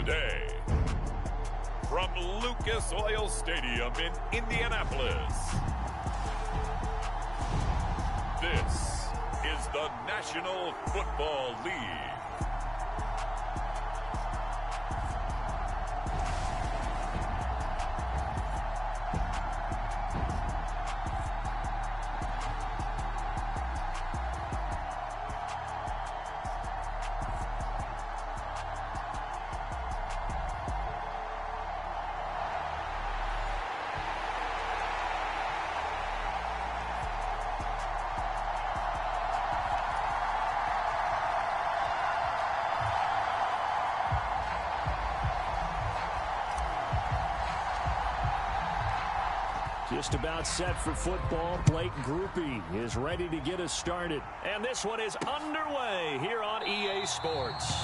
today, from Lucas Oil Stadium in Indianapolis, this is the National Football League. Just about set for football. Blake Groupie is ready to get us started. And this one is underway here on EA Sports.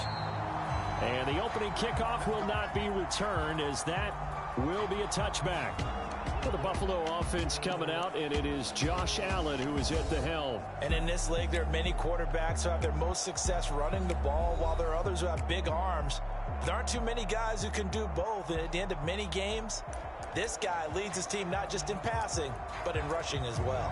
And the opening kickoff will not be returned, as that will be a touchback. For the Buffalo offense coming out, and it is Josh Allen who is at the helm. And in this league, there are many quarterbacks who have their most success running the ball, while there are others who have big arms. There aren't too many guys who can do both, and at the end of many games, this guy leads his team not just in passing, but in rushing as well.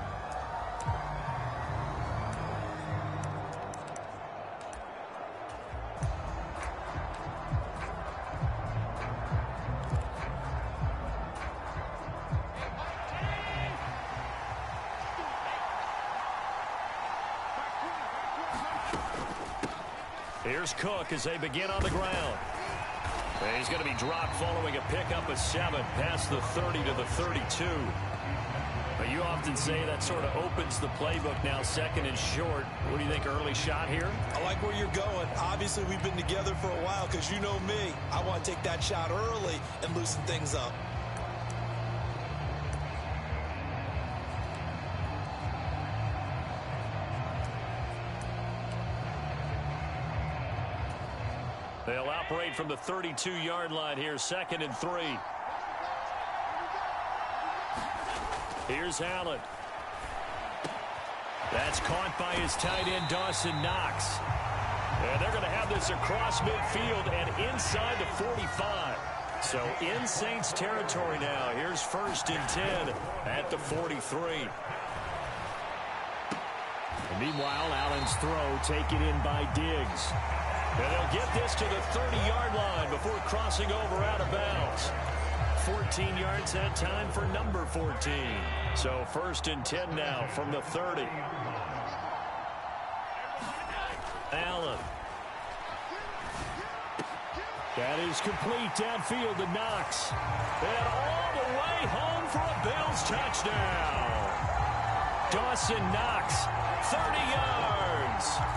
Here's Cook as they begin on the ground. He's going to be dropped following a pickup of 7 past the 30 to the 32. But you often say that sort of opens the playbook now, second and short. What do you think, early shot here? I like where you're going. Obviously, we've been together for a while because you know me. I want to take that shot early and loosen things up. They'll operate from the 32-yard line here, 2nd and 3. Here's Allen. That's caught by his tight end, Dawson Knox. And they're going to have this across midfield and inside the 45. So in Saints territory now. Here's 1st and 10 at the 43. And meanwhile, Allen's throw taken in by Diggs. And they'll get this to the 30-yard line before crossing over out of bounds. 14 yards that time for number 14. So 1st and 10 now from the 30. Allen. That is complete downfield to Knox. And all the way home for a Bills touchdown. Dawson Knox, 30 yards.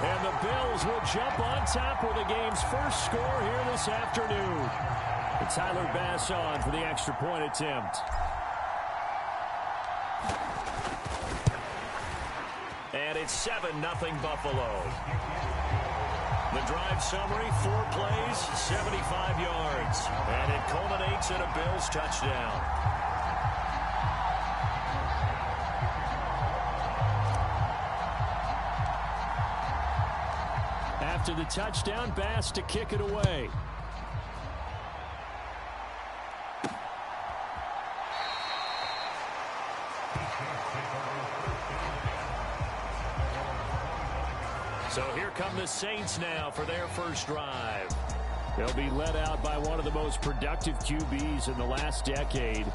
And the Bills will jump on top with the game's first score here this afternoon. And Tyler Bass on for the extra point attempt. And it's 7-0 Buffalo. The drive summary, 4 plays, 75 yards. And it culminates in a Bills touchdown. After the touchdown, Bass to kick it away. So here come the Saints now for their first drive. They'll be led out by one of the most productive QBs in the last decade.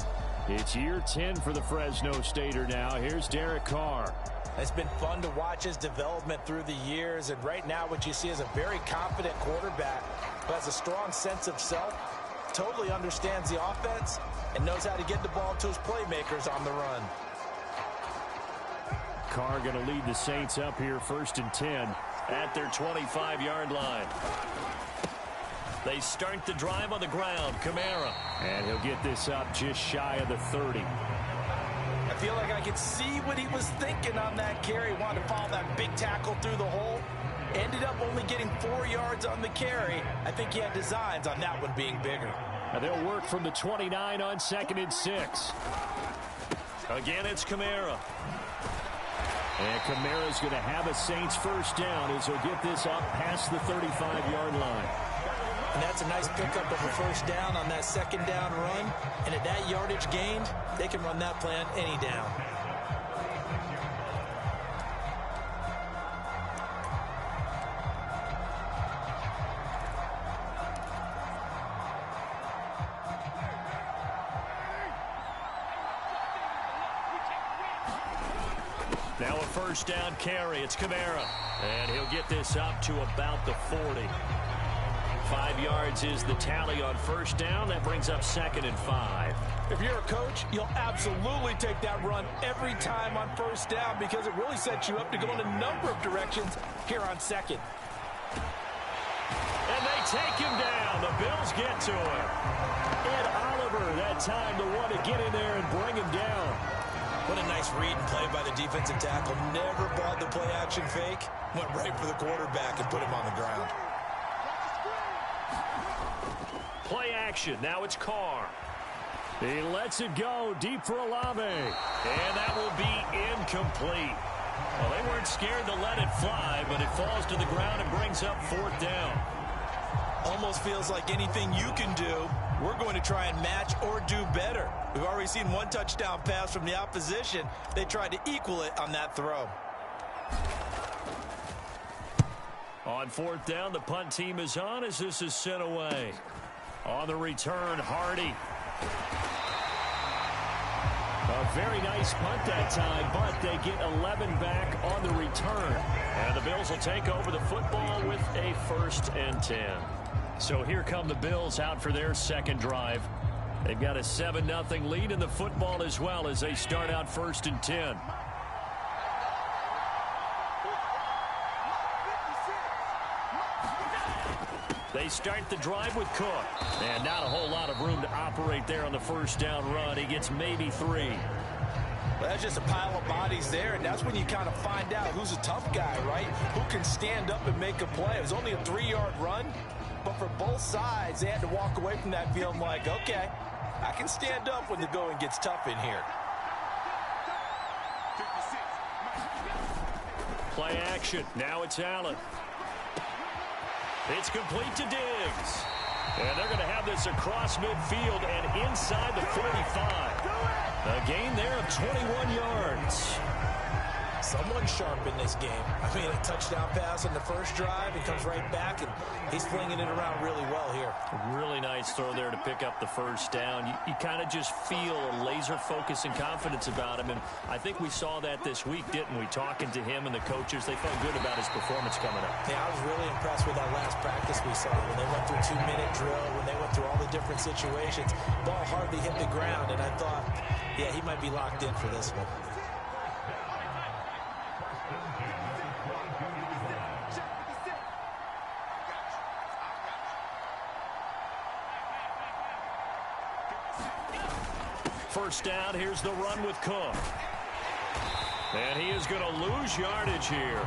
It's year 10 for the Fresno Stater now. Here's Derek Carr. It's been fun to watch his development through the years, and right now what you see is a very confident quarterback who has a strong sense of self, totally understands the offense, and knows how to get the ball to his playmakers on the run. Carr going to lead the Saints up here 1st and 10 at their 25-yard line. They start the drive on the ground. Kamara. And he'll get this up just shy of the 30. I feel like I could see what he was thinking on that carry. Wanted to follow that big tackle through the hole. Ended up only getting 4 yards on the carry. I think he had designs on that one being bigger. And they'll work from the 29 on 2nd and 6. Again, it's Kamara. And Kamara's going to have a Saints first down as he'll get this up past the 35-yard line. And that's a nice pickup of a first down on that second down run. And at that yardage gained, they can run that play on any down. Now a first down carry. It's Kamara. And he'll get this up to about the 40. 5 yards is the tally on first down. That brings up 2nd and 5. If you're a coach, you'll absolutely take that run every time on first down because it really sets you up to go in a number of directions here on second. And they take him down. The Bills get to him. Ed Oliver, that time the one to get in there and bring him down. What a nice read and play by the defensive tackle. Never bought the play-action fake. Went right for the quarterback and put him on the ground. Play action. Now it's Carr. He lets it go deep for Olave. And that will be incomplete. Well, they weren't scared to let it fly, but it falls to the ground and brings up 4th down. Almost feels like anything you can do, we're going to try and match or do better. We've already seen one touchdown pass from the opposition. They tried to equal it on that throw. On 4th down, the punt team is on as this is sent away. On the return, Hardy. A very nice punt that time, but they get 11 back on the return. And the Bills will take over the football with a 1st and 10. So here come the Bills out for their second drive. They've got a 7-0 lead in the football as well as they start out 1st and 10. They start the drive with Cook. And not a whole lot of room to operate there on the first down run. He gets maybe 3. Well, that's just a pile of bodies there, and that's when you kind of find out who's a tough guy, right? Who can stand up and make a play. It was only a 3-yard run, but for both sides, they had to walk away from that feeling like, okay, I can stand up when the going gets tough in here. Play action. Now it's Allen. It's complete to Diggs. And they're going to have this across midfield and inside the 45. A gain there of 21 yards. Someone sharp in this game. I mean, a touchdown pass on the first drive. He comes right back, and he's flinging it around really well here. Really nice throw there to pick up the first down. You kind of just feel a laser focus and confidence about him, and I think we saw that this week, didn't we? Talking to him and the coaches, they felt good about his performance coming up. Yeah, I was really impressed with that last practice we saw when they went through a 2-minute drill, when they went through all the different situations. Ball hardly hit the ground, and I thought, yeah, he might be locked in for this one. First down, here's the run with Cook. And he is going to lose yardage here.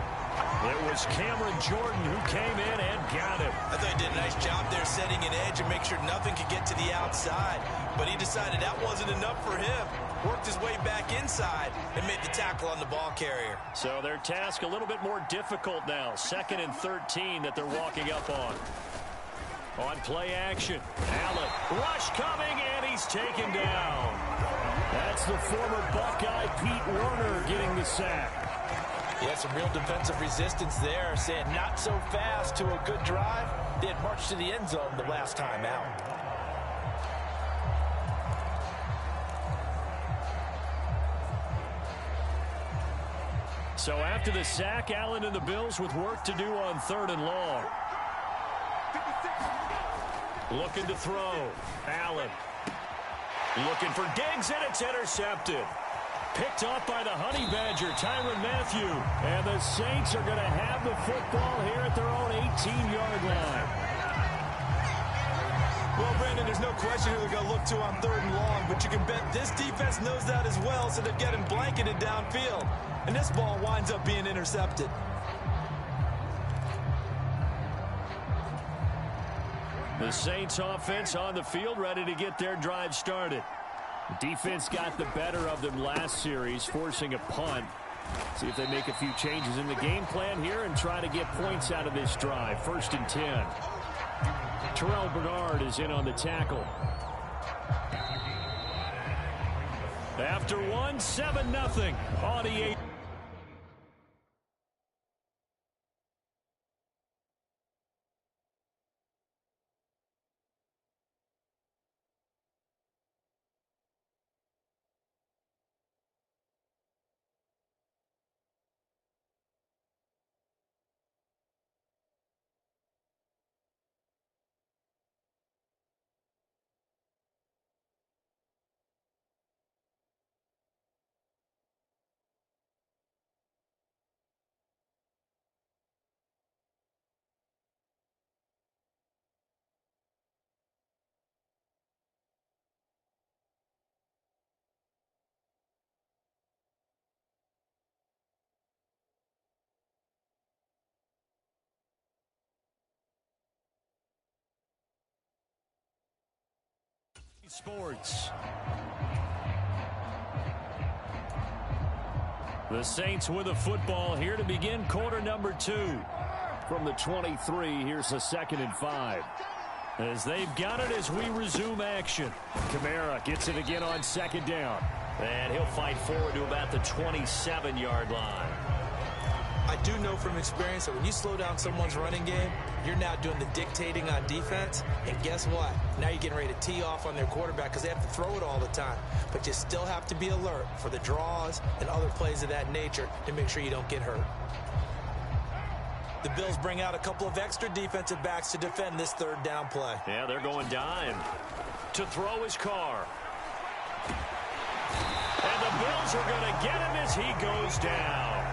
It was Cameron Jordan who came in and got him. I thought he did a nice job there setting an edge and make sure nothing could get to the outside. But he decided that wasn't enough for him. Worked his way back inside and made the tackle on the ball carrier. So their task a little bit more difficult now. 2nd and 13 that they're walking up on. On play action, Allen, rush coming, and he's taken down. That's the former Buckeye Pete Werner getting the sack. Yeah, some real defensive resistance there, saying not so fast to a good drive. They had marched to the end zone the last time out. So after the sack, Allen and the Bills with work to do on 3rd and long. Looking to throw. Allen. Looking for Diggs, and it's intercepted. Picked off by the Honey Badger, Tyrann Mathieu. And the Saints are going to have the football here at their own 18-yard line. Well, Brandon, there's no question who they're going to look to on 3rd and long, but you can bet this defense knows that as well, so they're getting blanketed downfield. And this ball winds up being intercepted. The Saints offense on the field, ready to get their drive started. The defense got the better of them last series, forcing a punt. See if they make a few changes in the game plan here and try to get points out of this drive. 1st and 10. Terrell Bernard is in on the tackle. After one, 7-0 on the 8. Sports. The Saints with a football here to begin quarter number 2. From the 23, here's a 2nd and 5. As they've got it as we resume action. Kamara gets it again on 2nd down. And he'll fight forward to about the 27-yard line. I do know from experience that when you slow down someone's running game, you're now doing the dictating on defense. And guess what? Now you're getting ready to tee off on their quarterback because they have to throw it all the time. But you still have to be alert for the draws and other plays of that nature to make sure you don't get hurt. The Bills bring out a couple of extra defensive backs to defend this 3rd down play. Yeah, they're going dime. To throw his car. And the Bills are going to get him as he goes down.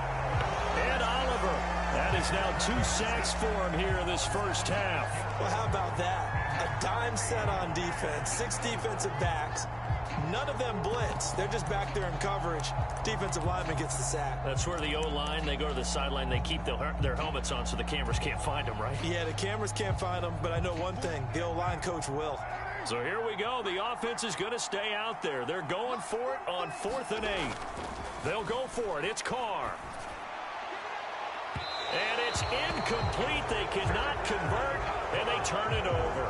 Ed Oliver, that is now 2 sacks for him here in this first half. Well, how about that? A dime set on defense, 6 defensive backs. None of them blitz. They're just back there in coverage. Defensive lineman gets the sack. That's where the O-line, they go to the sideline, they keep their helmets on so the cameras can't find them, right? Yeah, the cameras can't find them, but I know one thing. The O-line coach will. So here we go. The offense is going to stay out there. They're going for it on 4th and 8. They'll go for it. It's Carr. And it's incomplete. They cannot convert, and they turn it over.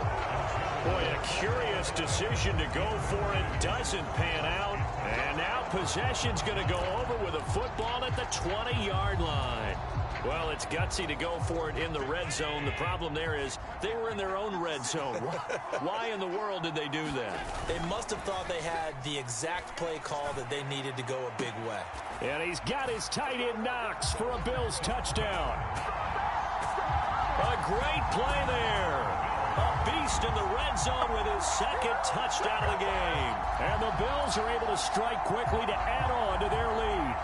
Boy, a curious decision to go for it. Doesn't pan out. And now possession's going to go over with a football at the 20-yard line. Well, it's gutsy to go for it in the red zone. The problem there is they were in their own red zone. Why in the world did they do that? They must have thought they had the exact play call that they needed to go a big way. And he's got his tight end Knox for a Bills touchdown. A great play there. A beast in the red zone with his 2nd touchdown of the game. And the Bills are able to strike quickly to add on to their lead.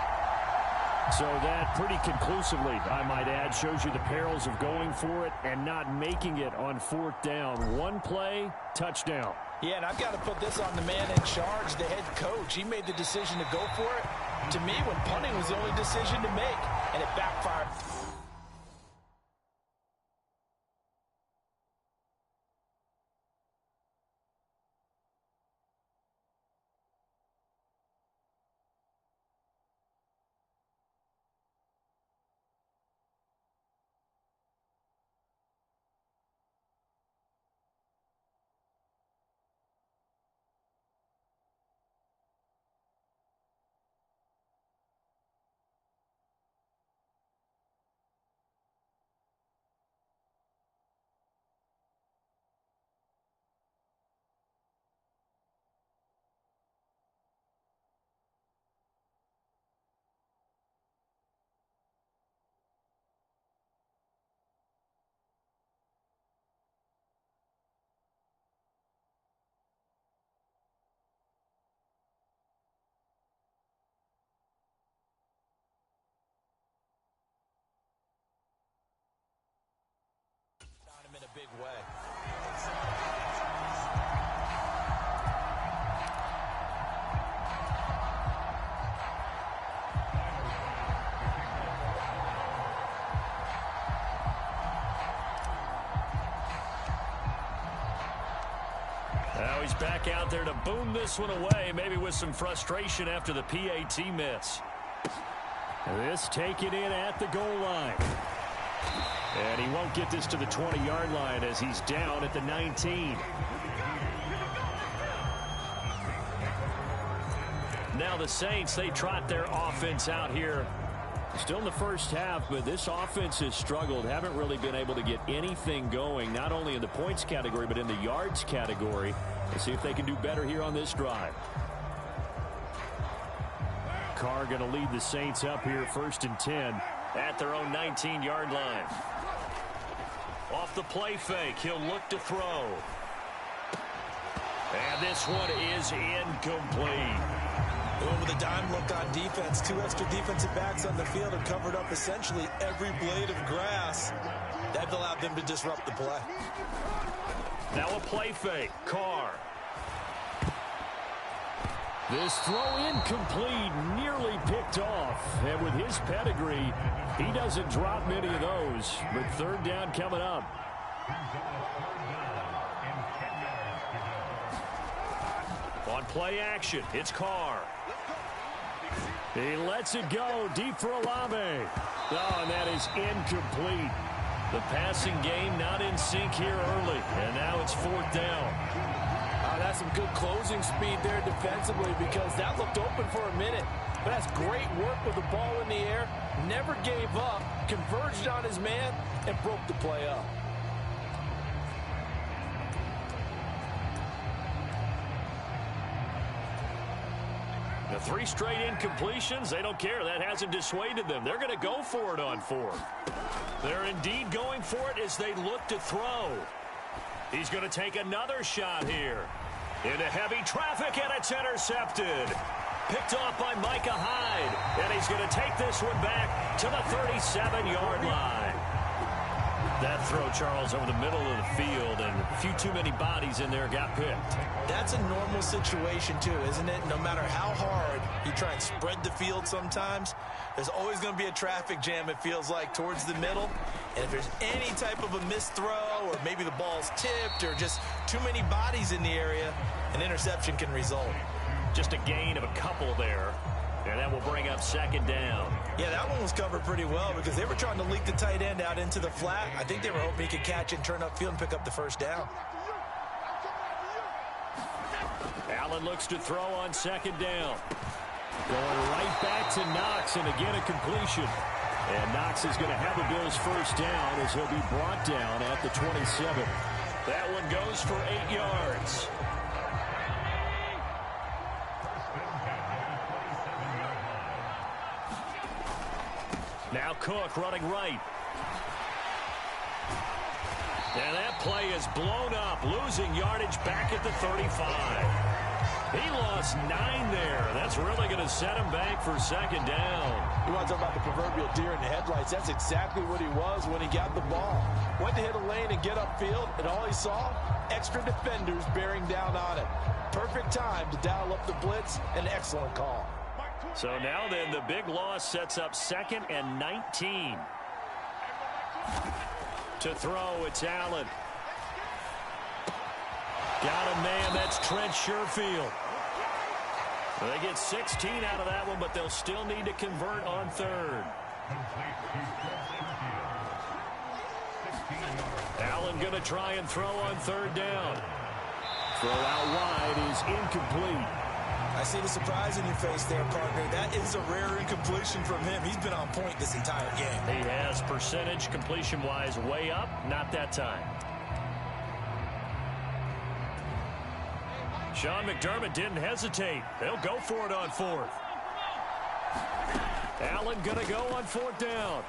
So that pretty conclusively, I might add, shows you the perils of going for it and not making it on 4th down. One play, touchdown. Yeah, and I've got to put this on the man in charge, the head coach. He made the decision to go for it. To me, when punting was the only decision to make, and it backfired. In a big way. Now he's back out there to boom this one away, maybe with some frustration after the PAT miss. This taken in at the goal line. And he won't get this to the 20-yard line as he's down at the 19. Now the Saints, they trot their offense out here. Still in the first half, but this offense has struggled. Haven't really been able to get anything going, not only in the points category, but in the yards category. Let's see if they can do better here on this drive. Carr going to lead the Saints up here, 1st and 10 at their own 19-yard line. Off the play fake, he'll look to throw. And this one is incomplete. With a dime look on defense, 2 extra defensive backs on the field have covered up essentially every blade of grass. That allowed them to disrupt the play. Now a play fake. Carr. This throw incomplete, nearly picked off. And with his pedigree, he doesn't drop many of those. But 3rd down coming up. On play action, it's Carr. He lets it go deep for Olave. Oh, and that is incomplete. The passing game not in sync here early. And now it's 4th down. That's some good closing speed there defensively because that looked open for a minute. But that's great work with the ball in the air. Never gave up, converged on his man, and broke the play up. The 3 straight incompletions, they don't care. That hasn't dissuaded them. They're going to go for it on 4th. They're indeed going for it as they look to throw. He's going to take another shot here. Into heavy traffic, and it's intercepted. Picked off by Micah Hyde. And he's going to take this one back to the 37-yard line. That throw, Charles, over the middle of the field, and a few too many bodies in there got picked. That's a normal situation, too, isn't it? No matter how hard you try and spread the field sometimes, there's always going to be a traffic jam, it feels like, towards the middle. And if there's any type of a missed throw, or maybe the ball's tipped, or just too many bodies in the area, an interception can result. Just a gain of a couple there. And that will bring up 2nd down. Yeah, that one was covered pretty well because they were trying to leak the tight end out into the flat. I think they were hoping he could catch and turn upfield and pick up the 1st down. Allen looks to throw on 2nd down. Going right back to Knox, and again a completion. And Knox is going to have the Bills' 1st down as he'll be brought down at the 27. That one goes for 8 yards. Now Cook running right. And that play is blown up, losing yardage back at the 35. He lost 9 there. That's really going to set him back for 2nd down. You want to talk about the proverbial deer in the headlights? That's exactly what he was when he got the ball. Went to hit a lane and get upfield, and all he saw, extra defenders bearing down on it. Perfect time to dial up the blitz. An excellent call. So now then, the big loss sets up 2nd and 19. To throw, it's Allen. Got a man, that's Trent Sherfield. Well, they get 16 out of that one, but they'll still need to convert on 3rd. Allen going to try and throw on 3rd down. Throw out wide is incomplete. I see the surprise in your face there, partner. That is a rare incompletion from him. He's been on point this entire game. He has percentage completion-wise way up. Not that time. Sean McDermott didn't hesitate. They'll go for it on 4th. Allen going to go on 4th down.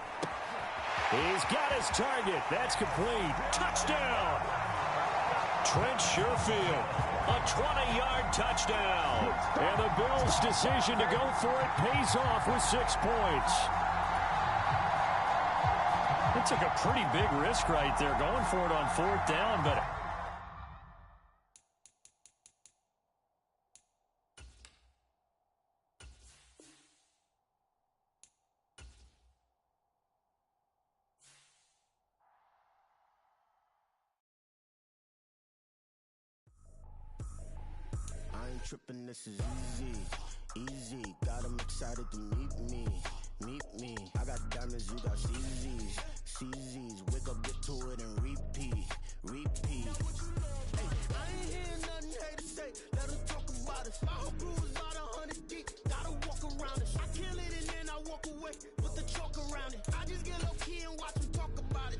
He's got his target. That's complete. Touchdown. Trent Sherfield, a 20-yard touchdown. And the Bills' decision to go for it pays off with 6 points. It took a pretty big risk right there going for it on 4th down, but tripping, this is easy, got them excited to meet me. I got diamonds, you got CZs. CZs. Wake up, get to it, and repeat. Hey, I ain't hearing nothing haters say. Let them talk about us. My whole crew is about 100 deep. Gotta walk around it. I kill it and then I walk away. Put the chalk around it. I just get low key and watch them talk about it.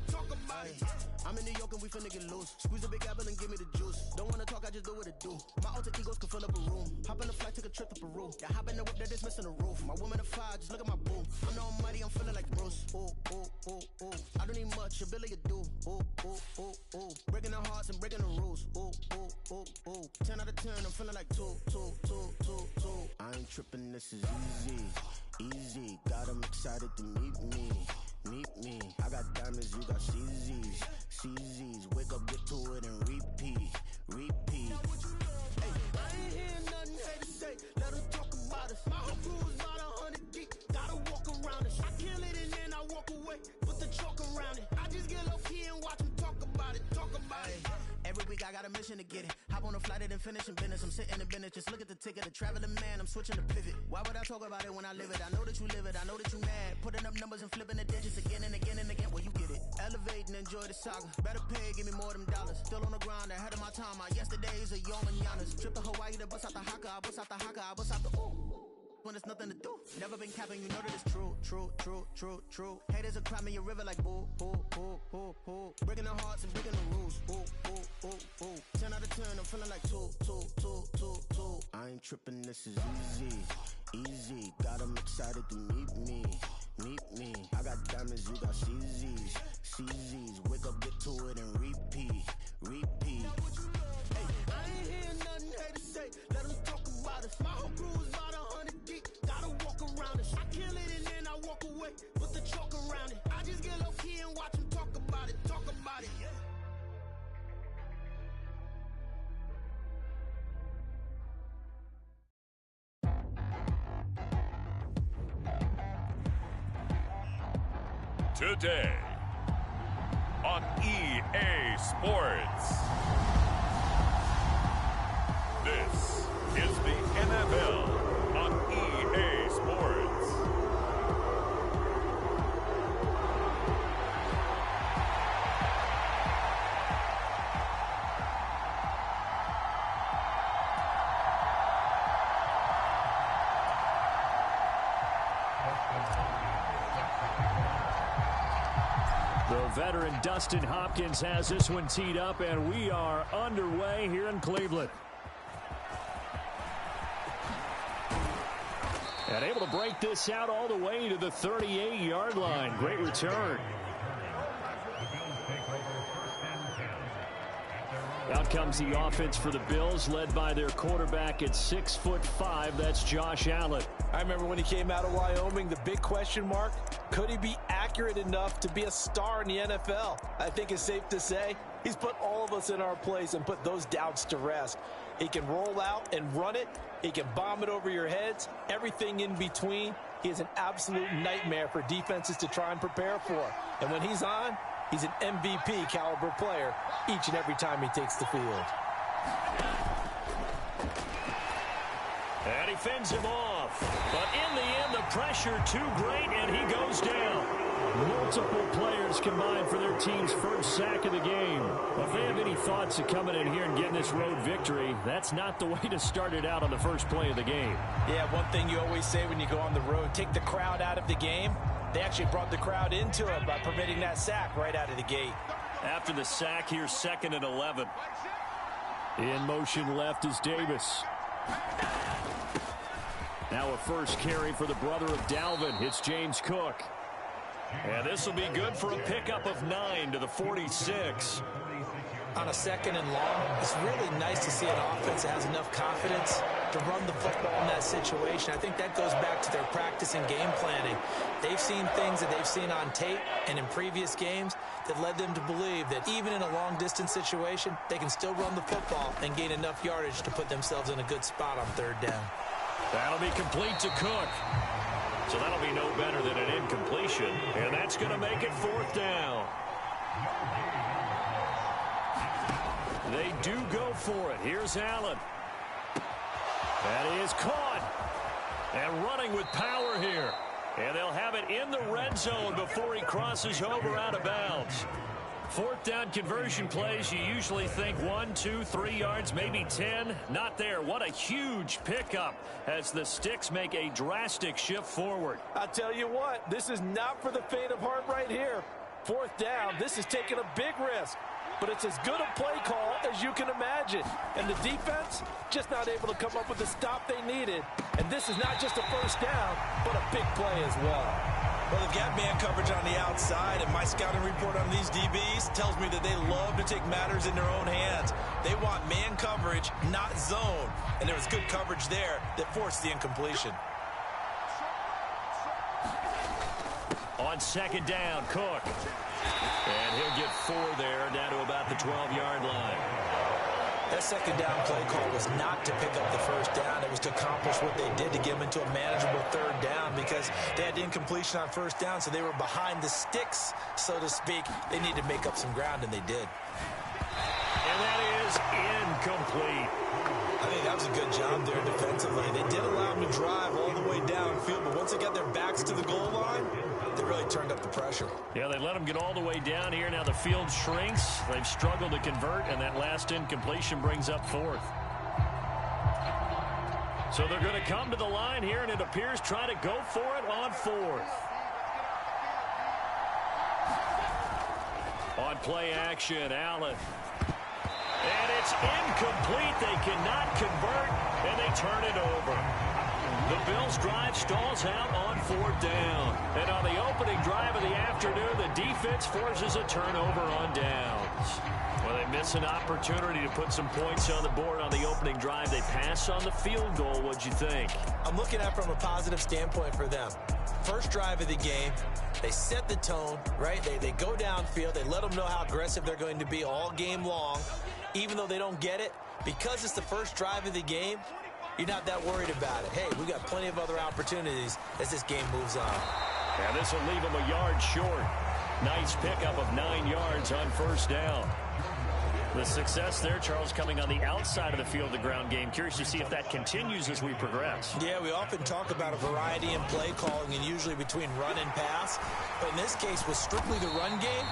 I'm in New York and we finna get loose. Squeeze a big apple and give me the juice. Don't wanna talk, I just do what it do. My alter egos can fill up a room. Hop in the flight, take a trip to Peru. Yeah, hop in the whip that is missing the roof. My woman a fire, just look at my boo. I'm the almighty, I'm feeling like Bruce. Ooh, ooh, ooh, ooh. I don't need much, ability to do. Ooh, ooh, ooh, ooh. Breaking the hearts and breaking the rules. Ooh, ooh, ooh, ooh. 10 out of 10, I'm feeling like 2. I ain't tripping, this is easy. Got 'em excited to meet me. I got diamonds, you got CZs. Wake up, get to it, and repeat. Hey, I ain't hearing nothing haters say. Let them talk about us. My whole crew is about 100 deep. Gotta walk around it. I kill it and then I walk away. Put the chalk around it. I just get low key and watch them talk about it. Every week I got a mission to get it. Hop on a flight and then finish in business. I'm sitting in business, just look at the ticket. A traveling man, I'm switching to pivot. Why would I talk about it when I live it? I know that you live it, I know that you mad. Putting up numbers and flipping the digits again and again and again. Well, you get it. Elevate and enjoy the saga. Better pay, give me more them dollars. Still on the grind, ahead of my time. My yesterdays are young and Giannis. Trip to Hawaii to bust out the haka. I bust out the haka, I bust out the ooh. When there's nothing to do. Never been capping, you know that it's true. Haters will cry me a river like boo. Breaking the hearts and breaking the rules. Ooh. 10 out of 10, I'm feeling like 2. I ain't tripping, this is easy. Got 'em excited to meet me. I got diamonds, you got CZs. Wake up, get to it, and repeat. Hey, I ain't hearing nothing haters say. Let them talk about us. My whole crew is about 100 deep. Gotta walk around it. I kill it and then I walk away. Put the chalk around it. I just get low key and watch them talk about it. Yeah. Today on EA Sports. This is the NFL on EA Sports. The veteran Dustin Hopkins has this one teed up, and we are underway here in Cleveland. And able to break this out all the way to the 38-yard line. Great return. Out comes the offense for the Bills, led by their quarterback at 6'5". That's Josh Allen. I remember when he came out of Wyoming, the big question mark, could he be accurate enough to be a star in the NFL? I think it's safe to say he's put all of us in our place and put those doubts to rest. He can roll out and run it. He can bomb it over your heads. Everything in between. He is an absolute nightmare for defenses to try and prepare for. And when he's on, he's an MVP caliber player each and every time he takes the field. And he fends him off. But in the end, the pressure too great, and he goes down. Multiple players combined for their team's first sack of the game. Well, if they have any thoughts of coming in here and getting this road victory, that's not the way to start it out on the first play of the game. Yeah, one thing you always say when you go on the road, take the crowd out of the game. They actually brought the crowd into it by permitting that sack right out of the gate. After the sack, here's 2nd and 11. In motion left is Davis. Now a first carry for the brother of Dalvin. It's James Cook. And this will be good for a pickup of 9 to the 46. On a 2nd and long, it's really nice to see an offense that has enough confidence to run the football in that situation. I think that goes back to their practice and game planning. They've seen things that they've seen on tape and in previous games that led them to believe that even in a long-distance situation, they can still run the football and gain enough yardage to put themselves in a good spot on 3rd down. That'll be complete to Cook. So that'll be no better than an incompletion. And that's going to make it 4th down. They do go for it. Here's Allen. That is caught. And running with power here. And they'll have it in the red zone before he crosses over out of bounds. Fourth down conversion plays, you usually think 1, 2, 3 yards, maybe 10. Not there. What a huge pickup as the Sticks make a drastic shift forward. I tell you what, this is not for the faint of heart right here. Fourth down, this is taking a big risk. But it's as good a play call as you can imagine. And the defense just not able to come up with the stop they needed. And this is not just a first down, but a big play as well. Well, they've got man coverage on the outside, and my scouting report on these DBs tells me that they love to take matters in their own hands. They want man coverage, not zone. And there was good coverage there that forced the incompletion. On second down, Cook. And he'll get 4 there, down to about the 12-yard line. That second down play call was not to pick up the first down. It was to accomplish what they did to get them into a manageable third down because they had incompletion on first down, so they were behind the sticks, so to speak. They needed to make up some ground, and they did. And that is incomplete. I think that was a good job there defensively. They did allow them to drive all the way downfield, but once they got their backs to the goal line, they really turned up the pressure. Yeah, they let them get all the way down here. Now the field shrinks. They've struggled to convert, and that last incompletion brings up 4th. So they're going to come to the line here, and it appears try to go for it on 4th. On play action, Allen. And it's incomplete. They cannot convert, and they turn it over. The Bills' drive stalls out on 4th down. And on the opening drive of the afternoon, the defense forces a turnover on downs. Well, they miss an opportunity to put some points on the board on the opening drive. They pass on the field goal. What'd you think? I'm looking at it from a positive standpoint for them. First drive of the game, they set the tone, right? They go downfield. They let them know how aggressive they're going to be all game long. Even though they don't get it, because it's the first drive of the game, you're not that worried about it. Hey, we got plenty of other opportunities as this game moves on. And this will leave them a yard short. Nice pickup of 9 yards on first down. The success there, Charles, coming on the outside of the field, the ground game. Curious to see if that continues as we progress. Yeah, we often talk about a variety in play calling and usually between run and pass. But in this case, with strictly the run game,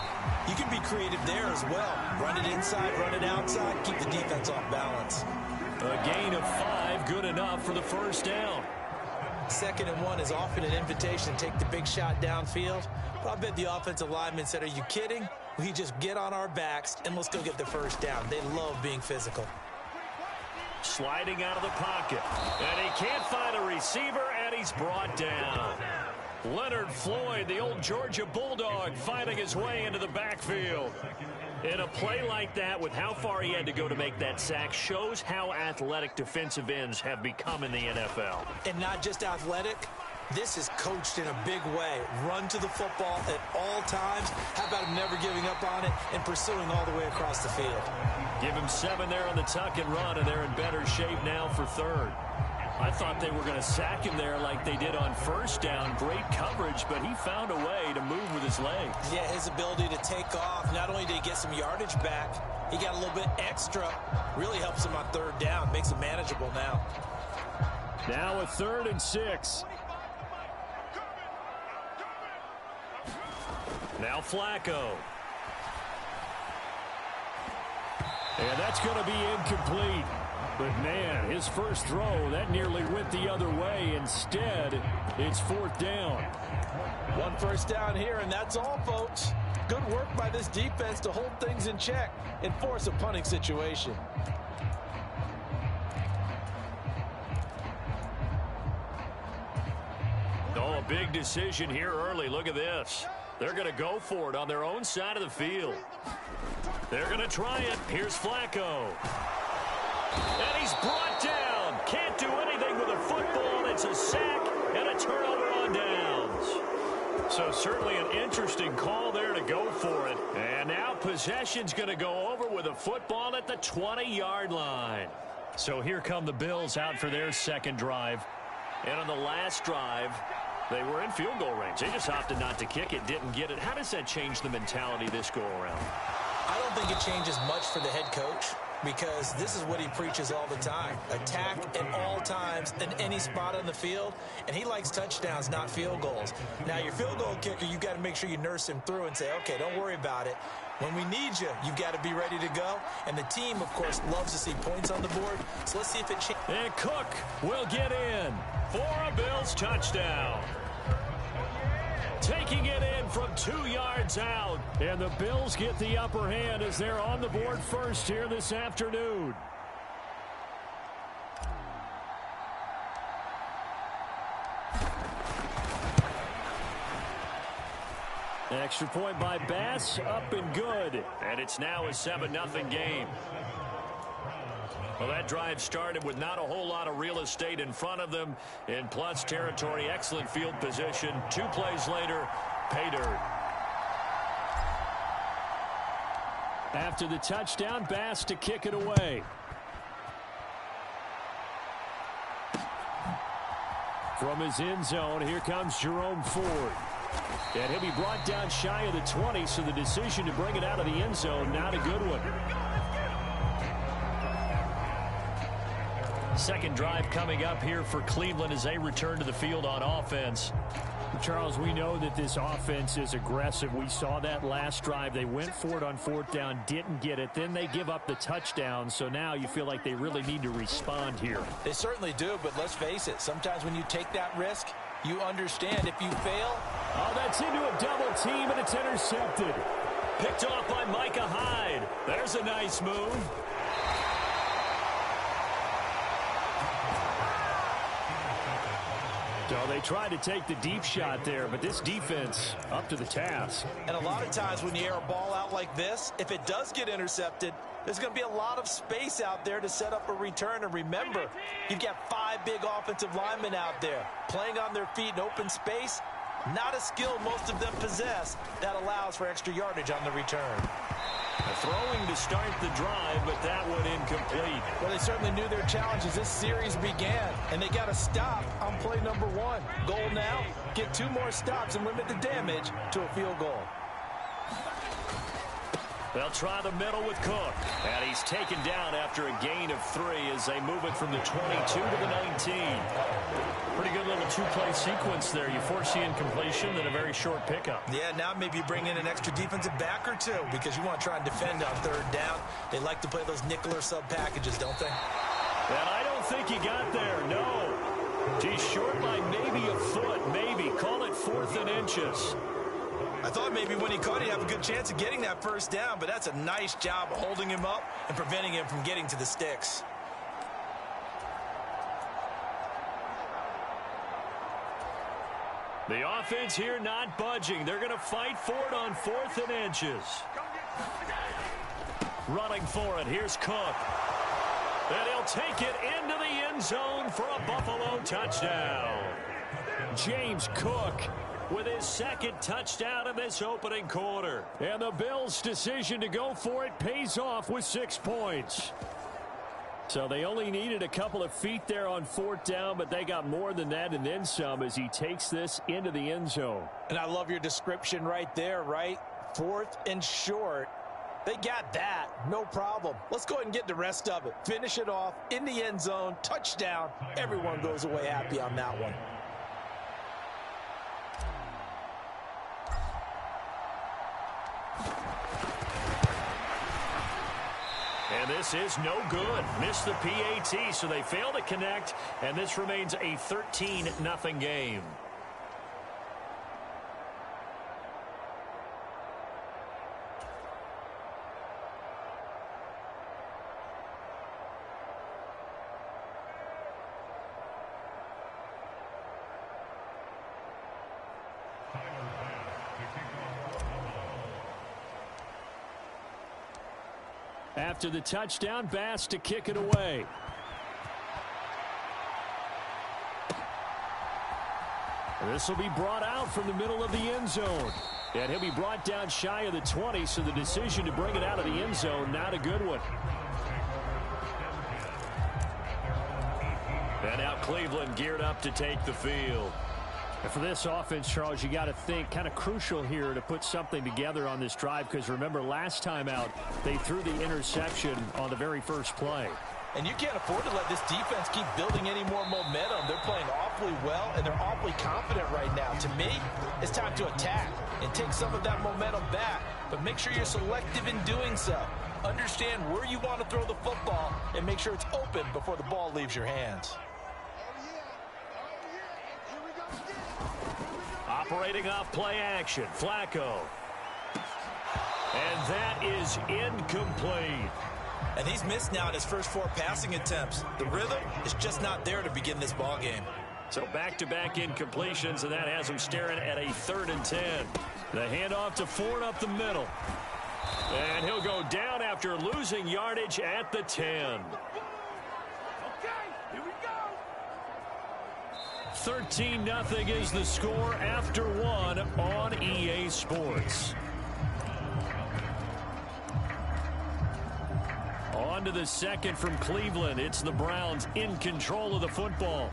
you can be creative there as well. Run it inside, run it outside, keep the defense off balance. A gain of 5, good enough for the first down. 2nd and 1 is often an invitation to take the big shot downfield. But I bet the offensive lineman said, are you kidding? We just get on our backs and let's go get the first down. They love being physical. Sliding out of the pocket. And he can't find a receiver, and he's brought down. Leonard Floyd, the old Georgia Bulldog, finding his way into the backfield. In a play like that, with how far he had to go to make that sack, shows how athletic defensive ends have become in the NFL. And not just athletic, this is coached in a big way. Run to the football at all times. How about him never giving up on it and pursuing all the way across the field? Give him 7 there on the tuck and run, and they're in better shape now for 3rd. I thought they were going to sack him there like they did on first down. Great coverage, but he found a way to move with his legs. Yeah, his ability to take off. Not only did he get some yardage back, he got a little bit extra. Really helps him on 3rd down. Makes it manageable now. Now a 3rd and 6. Now Flacco. And that's going to be incomplete. But, man, his first throw, that nearly went the other way. Instead, it's 4th down. 1 first down here, and that's all, folks. Good work by this defense to hold things in check and force a punting situation. Oh, a big decision here early. Look at this. They're going to go for it on their own side of the field. They're going to try it. Here's Flacco. And he's brought down. Can't do anything with a football. It's a sack and a turnover on downs. So certainly an interesting call there to go for it. And now possession's going to go over with a football at the 20-yard line. So here come the Bills out for their 2nd drive. And on the last drive, they were in field goal range. They just opted not to kick it, didn't get it. How does that change the mentality this go-around? I don't think it changes much for the head coach. because this is what he preaches all the time. Attack at all times in any spot on the field, and he likes touchdowns, not field goals. Now, your field goal kicker, you've got to make sure you nurse him through and say, okay, don't worry about it. When we need you, you've got to be ready to go. And the team, of course, loves to see points on the board. So let's see if it changes. And Cook will get in for a Bills touchdown. Taking it in from 2 yards out. And the Bills get the upper hand as they're on the board first here this afternoon. Extra point by Bass, up and good. And it's now a 7-0 game. Well, that drive started with not a whole lot of real estate in front of them. In plus territory, excellent field position. 2 plays later, pay dirt. After the touchdown, Bass to kick it away. From his end zone, here comes Jerome Ford. And he'll be brought down shy of the 20, so the decision to bring it out of the end zone, not a good one. Second drive coming up here for Cleveland as they return to the field on offense. Charles, we know that this offense is aggressive. We saw that last drive. They went for it on 4th down, didn't get it. Then they give up the touchdown, so now you feel like they really need to respond here. They certainly do, but let's face it. Sometimes when you take that risk, you understand if you fail. Oh, that's into a double team, and it's intercepted. Picked off by Micah Hyde. There's a nice move. So they tried to take the deep shot there, but this defense up to the task. And a lot of times when you air a ball out like this, if it does get intercepted, there's going to be a lot of space out there to set up a return. And remember, you've got 5 big offensive linemen out there playing on their feet in open space. Not a skill most of them possess that allows for extra yardage on the return. Throwing to start the drive, but that one incomplete. Well, they certainly knew their challenge as this series began, and they got to stop on play number 1. Goal now, get 2 more stops and limit the damage to a field goal. They'll try the middle with Cook. And he's taken down after a gain of 3 as they move it from the 22 to the 19. Pretty good little 2-play sequence there. You force the incompletion, then a very short pickup. Yeah, now maybe you bring in an extra defensive back or 2 because you want to try and defend on 3rd down. They like to play those nickel or sub packages, don't they? And I don't think he got there, no. He's short by maybe a foot, maybe. Call it 4th and inches. I thought maybe when he caught it, he'd have a good chance of getting that first down, but that's a nice job of holding him up and preventing him from getting to the sticks. The offense here not budging. They're going to fight for it on 4th and inches. Running for it. Here's Cook. And he'll take it into the end zone for a Buffalo touchdown. James Cook with his 2nd touchdown of this opening quarter. And the Bills' decision to go for it pays off with 6 points. So they only needed a couple of feet there on 4th down, but they got more than that and then some as he takes this into the end zone. And I love your description right there, right? 4th and short. They got that. No problem. Let's go ahead and get the rest of it. Finish it off in the end zone. Touchdown. Everyone goes away happy on that one. And this is no good. Missed the PAT, so they fail to connect, and this remains a 13-0 game. After the touchdown, Bass to kick it away. This will be brought out from the middle of the end zone. And he'll be brought down shy of the 20, so the decision to bring it out of the end zone, not a good one. And now Cleveland geared up to take the field. And for this offense, Charles, you got to think kind of crucial here to put something together on this drive, because remember last time out they threw the interception on the very first play. And you can't afford to let this defense keep building any more momentum. They're playing awfully well, and they're awfully confident right now. To me, it's time to attack and take some of that momentum back. But make sure you're selective in doing so. Understand where you want to throw the football and make sure it's open before the ball leaves your hands. Operating off play action, Flacco. And that is incomplete. And he's missed now in his first 4 passing attempts. The rhythm is just not there to begin this ball game. So back-to-back incompletions, and that has him staring at a 3rd and 10. The handoff to Ford up the middle. And he'll go down after losing yardage at the 10. Okay, here we go. 13-0 is the score after 1 on EA Sports. On to the second from Cleveland. It's the Browns in control of the football.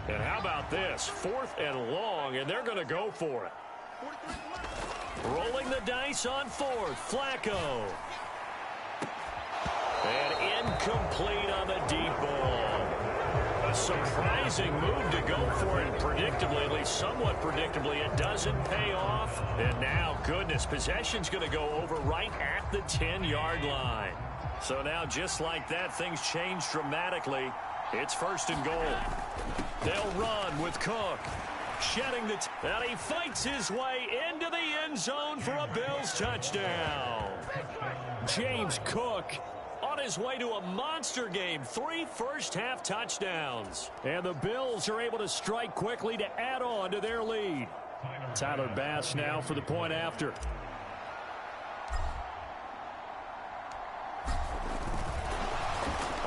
And how about this? 4th and long, and they're going to go for it. Rolling the dice on 4th. Flacco. And incomplete on the deep ball. A surprising move to go for it predictably, at least somewhat predictably. It doesn't pay off. And now, goodness, possession's going to go over right at the 10-yard line. So now, just like that, things change dramatically. It's 1st and goal. They'll run with Cook. Shedding the and he fights his way into the end zone for a Bills touchdown. James Cook on his way to a monster game. 3 first-half touchdowns. And the Bills are able to strike quickly to add on to their lead. Tyler Bass now for the point after.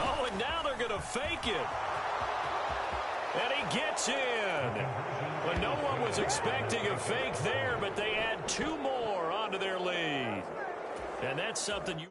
Oh, and now they're going to fake it. And he gets in. Well, no one was expecting a fake there, but they add 2 more onto their lead. And that's something you...